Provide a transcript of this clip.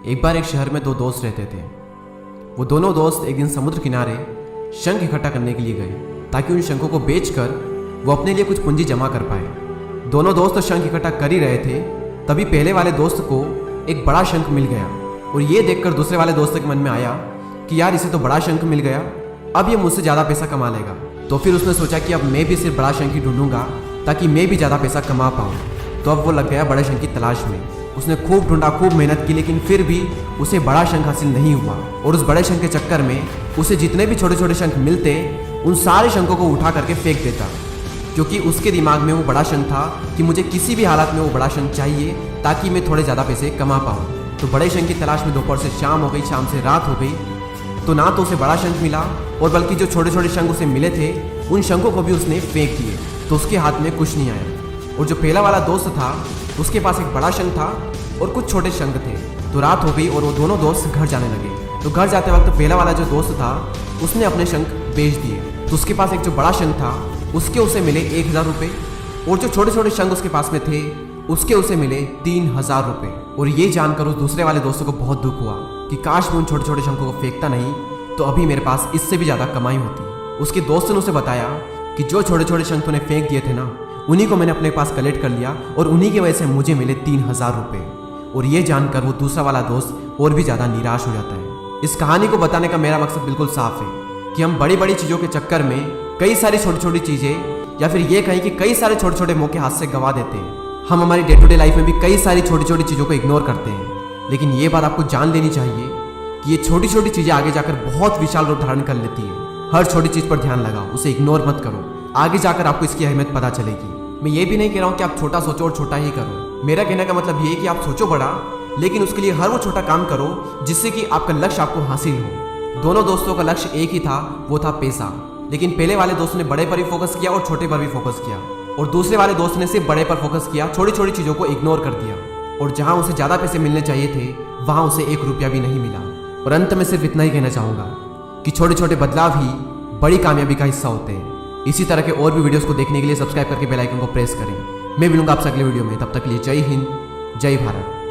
एक बार एक शहर में दो दोस्त रहते थे। वो दोनों दोस्त एक दिन समुद्र किनारे शंख इकट्ठा करने के लिए गए ताकि उन शंखों को बेचकर वो अपने लिए कुछ पूंजी जमा कर पाए। दोनों दोस्त शंख इकट्ठा कर ही रहे थे, तभी पहले वाले दोस्त को एक बड़ा शंख मिल गया और ये देखकर दूसरे वाले दोस्त के मन में आया कि यार इसे तो बड़ा शंख मिल गया, अब ये मुझसे ज़्यादा पैसा कमा लेगा। तो फिर उसने सोचा कि अब मैं भी सिर्फ बड़ा शंख ही ढूंढूंगा ताकि मैं भी ज़्यादा पैसा कमा पाऊँ। तो अब वो लग गया बड़े शंख की तलाश में। उसने खूब ढूंढा, खूब मेहनत की, लेकिन फिर भी उसे बड़ा शंख हासिल नहीं हुआ। और उस बड़े शंख के चक्कर में उसे जितने भी छोटे छोटे शंख मिलते उन सारे शंखों को उठा करके फेंक देता, क्योंकि उसके दिमाग में वो बड़ा शंख था कि मुझे किसी भी हालत में वो बड़ा शंख चाहिए ताकि मैं थोड़े ज़्यादा पैसे कमा पाऊँ। तो बड़े शंख की तलाश में दोपहर से शाम हो गई, शाम से रात हो गई, तो ना तो उसे बड़ा शंख मिला और बल्कि जो छोटे छोटे शंख उसे मिले थे उन शंखों को भी उसने फेंक दिए, तो उसके हाथ में कुछ नहीं आया। और जो पहला वाला दोस्त था उसके पास एक बड़ा शंख था और कुछ छोटे शंख थे। तो रात हो गई और वो दोनों दोस्त घर जाने लगे। तो घर जाते वक्त पहला वाला जो दोस्त था उसने अपने शंख बेच दिए। तो उसके पास एक जो बड़ा शंख था उसके उसे मिले 1000 रुपये और जो छोटे छोटे शंख उसके पास में थे उसके उसे मिले 3000 रुपये। और ये जानकर उस दूसरे वाले दोस्तों को बहुत दुख हुआ कि काश मैं उन छोटे छोटे शंखों को फेंकता नहीं तो अभी मेरे पास इससे भी ज़्यादा कमाई होती। उसके दोस्त ने उसे बताया कि जो छोटे छोटे शंख तूने फेंक दिए थे ना, उन्हीं को मैंने अपने पास कलेक्ट कर लिया और उन्हीं की वजह से मुझे मिले 3000 रुपये। और ये जानकर वो दूसरा वाला दोस्त और भी ज़्यादा निराश हो जाता है। इस कहानी को बताने का मेरा मकसद बिल्कुल साफ है कि हम बड़ी बड़ी चीज़ों के चक्कर में कई सारी छोटी छोटी चीज़ें, या फिर ये कहें कि कई सारे छोटे छोटे मौके हाथ से गंवा देते हैं। हम हमारी डे टू डे लाइफ में भी कई सारी छोटी छोटी चीज़ों को इग्नोर करते हैं, लेकिन ये बात आपको जान लेनी चाहिए कि ये छोटी छोटी चीज़ें आगे जाकर बहुत विशाल रूप धारण कर लेती है। हर छोटी चीज़ पर ध्यान लगाओ, उसे इग्नोर मत करो, आगे जाकर आपको इसकी अहमियत पता चलेगी। मैं ये भी नहीं कह रहा हूँ कि आप छोटा सोचो और छोटा ही करो। मेरा कहने का मतलब ये है कि आप सोचो बड़ा, लेकिन उसके लिए हर वो छोटा काम करो जिससे कि आपका लक्ष्य आपको हासिल हो। दोनों दोस्तों का लक्ष्य एक ही था, वो था पैसा। लेकिन पहले वाले दोस्त ने बड़े पर भी फोकस किया और छोटे पर भी फोकस किया, और दूसरे वाले दोस्त ने सिर्फ बड़े पर फोकस किया, छोटी छोटी चीज़ों को इग्नोर कर दिया। और जहाँ उसे ज़्यादा पैसे मिलने चाहिए थे वहाँ उसे 1 रुपया भी नहीं मिला। और अंत में सिर्फ इतना ही कहना चाहूँगा कि छोटे छोटे बदलाव ही बड़ी कामयाबी का हिस्सा होते हैं। इसी तरह के और भी वीडियोस को देखने के लिए सब्सक्राइब करके बेल आइकन को प्रेस करें। मैं मिलूंगा आपसे अगले वीडियो में, तब तक के लिए जय हिंद, जय भारत।